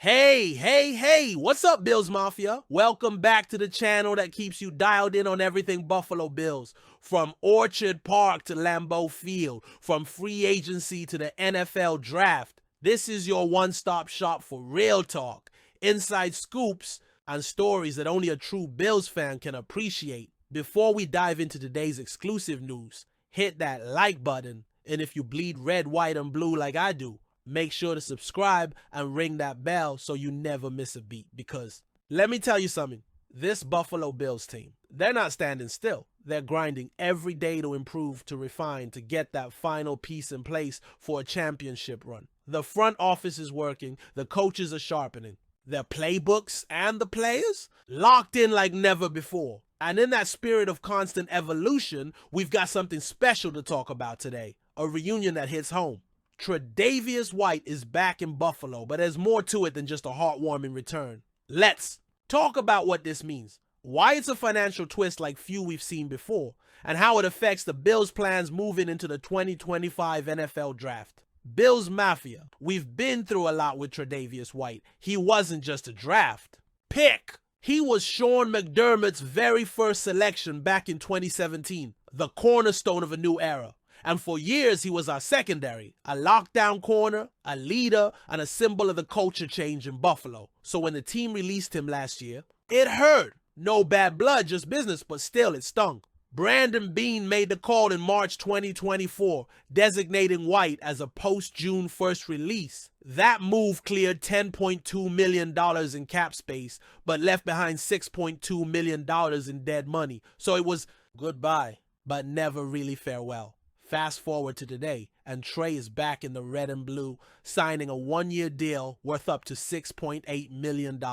Hey, what's up, Bills Mafia? Welcome back to the channel that keeps you dialed in on everything Buffalo Bills. From Orchard Park to Lambeau Field, from free agency to the NFL draft, this is your one-stop shop for real talk, inside scoops, and stories that only a true Bills fan can appreciate. Before we dive into today's exclusive news, hit that like button, and if you bleed red, white, and blue like I do, make sure to subscribe and ring that bell so you never miss a beat, because let me tell you something, this Buffalo Bills team, they're not standing still. They're grinding every day to improve, to refine, to get that final piece in place for a championship run. The front office is working, the coaches are sharpening. Their playbooks and the players locked in like never before. And in that spirit of constant evolution, we've got something special to talk about today, a reunion that hits home. Tredavius White is back in Buffalo, but there's more to it than just a heartwarming return. Let's talk about what this means, why it's a financial twist like few we've seen before, and how it affects the Bills' plans moving into the 2025 NFL Draft. Bills Mafia, we've been through a lot with Tredavius White. He wasn't just a draft pick. He was Sean McDermott's very first selection back in 2017, the cornerstone of a new era. And for years, he was our secondary, a lockdown corner, a leader, and a symbol of the culture change in Buffalo. So when the team released him last year, it hurt. No bad blood, just business, but still it stung. Brandon Beane made the call in March 2024, designating White as a post-June 1st release. That move cleared $10.2 million in cap space, but left behind $6.2 million in dead money. So it was goodbye, but never really farewell. Fast forward to today, and Trey is back in the red and blue, signing a one-year deal worth up to $6.8 million.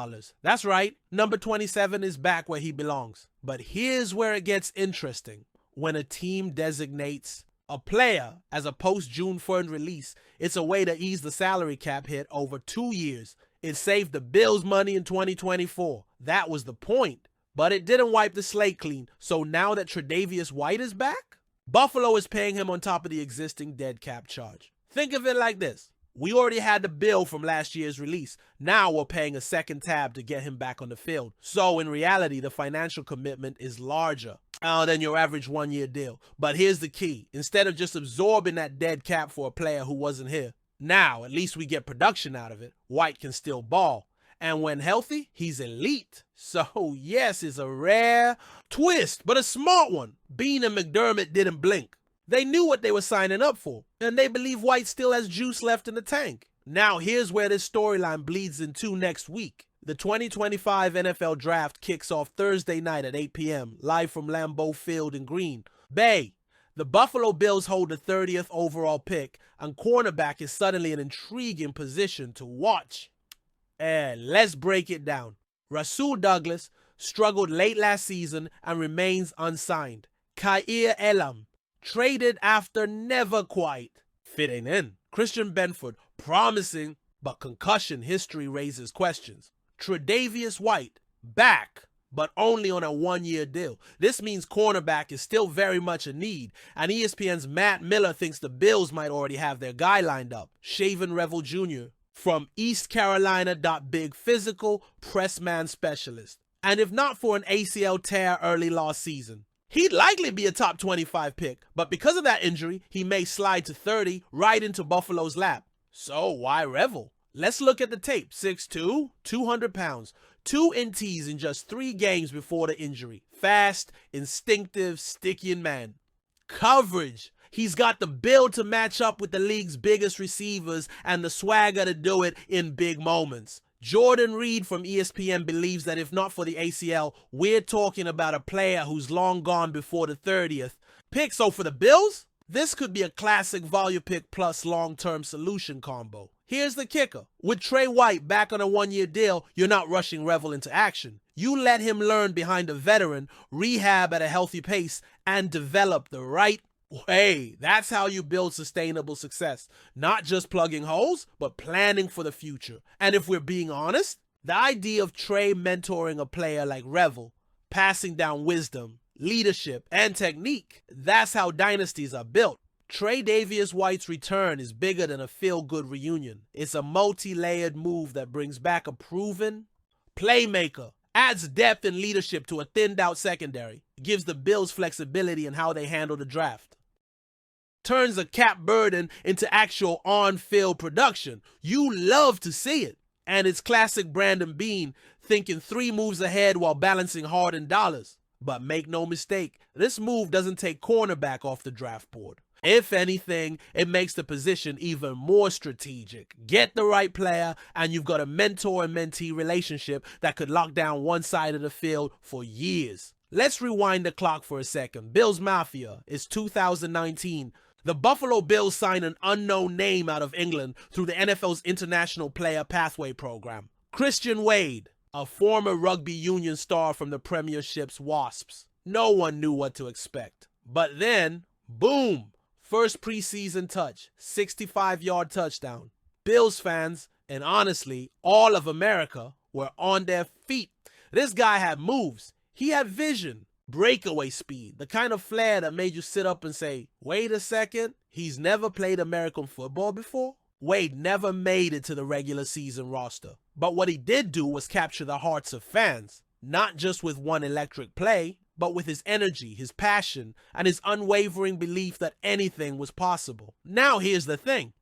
That's right, number 27 is back where he belongs. But here's where it gets interesting. When a team designates a player as a post-June 1st release, it's a way to ease the salary cap hit over 2 years. It saved the Bills money in 2024. That was the point. But it didn't wipe the slate clean. So now that Tredavius White is back, Buffalo is paying him on top of the existing dead cap charge. Think of it like this. We already had the bill from last year's release. Now we're paying a second tab to get him back on the field. So in reality, the financial commitment is larger than your average one-year deal. But here's the key. Instead of just absorbing that dead cap for a player who wasn't here, now at least we get production out of it. White can still ball. And when healthy, he's elite. So yes, it's a rare twist, but a smart one. Beane and McDermott didn't blink. They knew what they were signing up for, and they believe White still has juice left in the tank. Now here's where this storyline bleeds into next week. The 2025 NFL Draft kicks off Thursday night at 8 p.m., live from Lambeau Field in Green Bay. The Buffalo Bills hold the 30th overall pick, and cornerback is suddenly an intriguing position to watch. Let's break it down. Rasul Douglas struggled late last season and remains unsigned. Kaiir Elam traded after never quite fitting in. Christian Benford promising, but concussion history raises questions. Tredavius White back, but only on a one-year deal. This means cornerback is still very much a need, and ESPN's Matt Miller thinks the Bills might already have their guy lined up, Shaven Revel Jr., from East Carolina. Big physical press man specialist. And if not for an ACL tear early last season, he'd likely be a top 25 pick. But because of that injury, he may slide to 30 right into Buffalo's lap. So why Revel? Let's look at the tape. 6'2", 200 pounds, 2 NTs in just 3 games before the injury. Fast, instinctive, sticking man. Coverage. He's got the build to match up with the league's biggest receivers and the swagger to do it in big moments. Jordan Reed from ESPN believes that if not for the ACL, we're talking about a player who's long gone before the 30th pick. So for the Bills, this could be a classic value pick plus long-term solution combo. Here's the kicker. With Trey White back on a one-year deal, you're not rushing Revel into action. You let him learn behind a veteran, rehab at a healthy pace, and develop the right way. That's how you build sustainable success. Not just plugging holes, but planning for the future. And if we're being honest, the idea of Trey mentoring a player like Revel, passing down wisdom, leadership, and technique, that's how dynasties are built. Tredavius White's return is bigger than a feel-good reunion. It's a multi-layered move that brings back a proven playmaker, adds depth and leadership to a thinned-out secondary, gives the Bills flexibility in how they handle the draft, turns a cap burden into actual on-field production. You love to see it. And it's classic Brandon Beane, thinking 3 moves ahead while balancing hard and dollars. But make no mistake, this move doesn't take cornerback off the draft board. If anything, it makes the position even more strategic. Get the right player, and you've got a mentor and mentee relationship that could lock down one side of the field for years. Let's rewind the clock for a second. Bills Mafia is 2019. The Buffalo Bills signed an unknown name out of England through the NFL's International Player Pathway Program. Christian Wade, a former rugby union star from the Premiership's Wasps. No one knew what to expect. But then, boom! First preseason touch, 65-yard touchdown. Bills fans, and honestly, all of America, were on their feet. This guy had moves. He had vision, breakaway speed, the kind of flair that made you sit up and say, wait a second, he's never played American football before? Wade never made it to the regular season roster. But what he did do was capture the hearts of fans, not just with one electric play, but with his energy, his passion, and his unwavering belief that anything was possible. Now here's the thing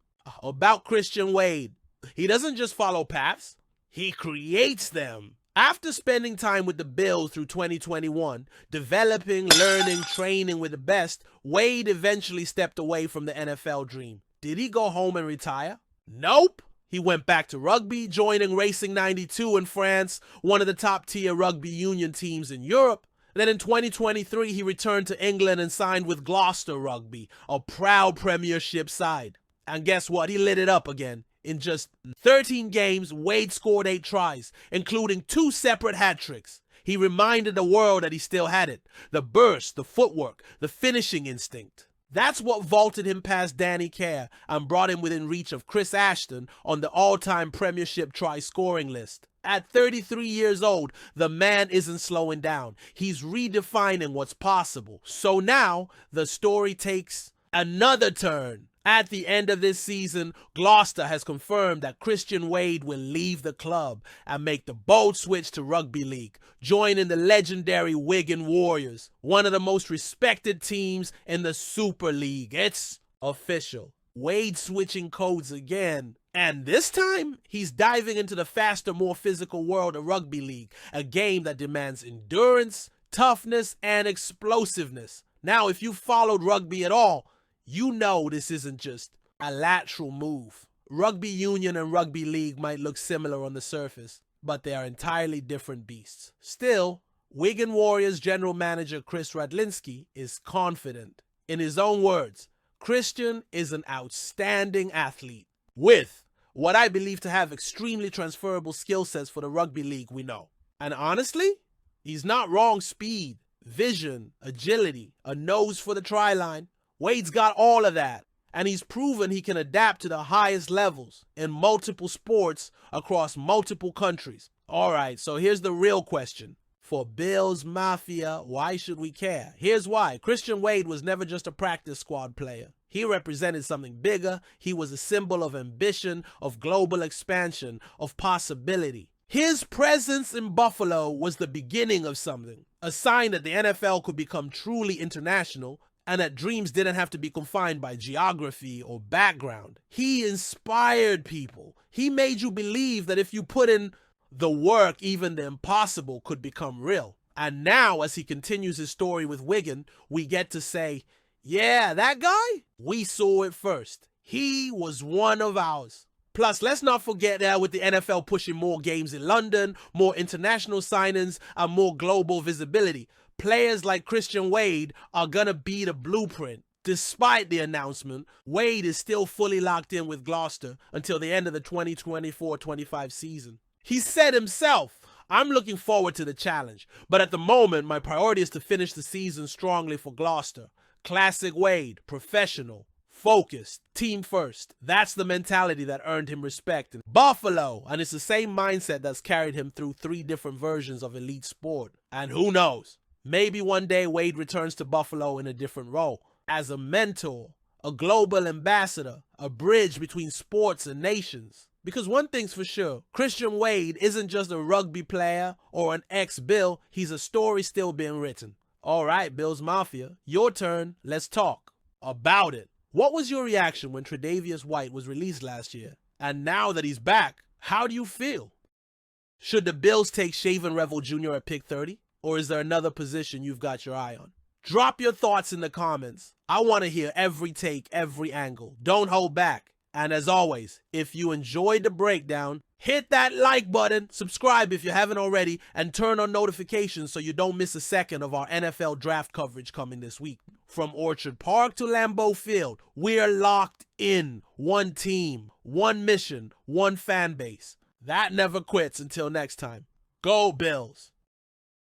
about Christian Wade. He doesn't just follow paths, he creates them. After spending time with the Bills through 2021, developing, learning, training with the best, Wade eventually stepped away from the NFL dream. Did he go home and retire? Nope. He went back to rugby, joining Racing 92 in France, one of the top-tier rugby union teams in Europe. Then in 2023, he returned to England and signed with Gloucester Rugby, a proud Premiership side. And guess what? He lit it up again. In just 13 games, Wade scored 8 tries, including 2 separate hat tricks. He reminded the world that he still had it. The burst, the footwork, the finishing instinct. That's what vaulted him past Danny Kerr and brought him within reach of Chris Ashton on the all-time Premiership try-scoring list. At 33 years old, the man isn't slowing down. He's redefining what's possible. So now, the story takes another turn. At the end of this season, Gloucester has confirmed that Christian Wade will leave the club and make the bold switch to rugby league, joining the legendary Wigan Warriors, one of the most respected teams in the Super League. It's official. Wade switching codes again. And this time, he's diving into the faster, more physical world of rugby league, a game that demands endurance, toughness, and explosiveness. Now, if you followed rugby at all, you know this isn't just a lateral move. Rugby union and rugby league might look similar on the surface, but they are entirely different beasts. Still, Wigan Warriors general manager Chris Radlinski is confident. In his own words, Christian is an outstanding athlete with what I believe to have extremely transferable skill sets for the rugby league we know. And honestly, he's not wrong. Speed, vision, agility, a nose for the try line. Wade's got all of that, and he's proven he can adapt to the highest levels in multiple sports across multiple countries. All right, so here's the real question. For Bills Mafia, why should we care? Here's why. Christian Wade was never just a practice squad player. He represented something bigger. He was a symbol of ambition, of global expansion, of possibility. His presence in Buffalo was the beginning of something, a sign that the NFL could become truly international, and that dreams didn't have to be confined by geography or background. He inspired people. He made you believe that if you put in the work, even the impossible could become real. And now, as he continues his story with Wigan, we get to say, yeah, that guy, we saw it first. He was one of ours. Plus, let's not forget that with the NFL pushing more games in London, more international signings, and more global visibility, players like Christian Wade are gonna be the blueprint. Despite the announcement, Wade is still fully locked in with Gloucester until the end of the 2024-25 season. He said himself, I'm looking forward to the challenge, but at the moment, my priority is to finish the season strongly for Gloucester. Classic Wade, professional, focused, team first. That's the mentality that earned him respect in Buffalo, and it's the same mindset that's carried him through 3 different versions of elite sport. And who knows? Maybe one day Wade returns to Buffalo in a different role, as a mentor, a global ambassador, a bridge between sports and nations. Because one thing's for sure, Christian Wade isn't just a rugby player or an ex-Bill, he's a story still being written. All right, Bills Mafia, your turn. Let's talk about it. What was your reaction when Tredavius White was released last year? And now that he's back, how do you feel? Should the Bills take Shaven Revel Jr. at pick 30? Or is there another position you've got your eye on? Drop your thoughts in the comments. I want to hear every take, every angle. Don't hold back. And as always, if you enjoyed the breakdown, hit that like button, subscribe if you haven't already, and turn on notifications so you don't miss a second of our NFL draft coverage coming this week. From Orchard Park to Lambeau Field, we're locked in. One team, one mission, one fan base. That never quits. Until next time, go Bills.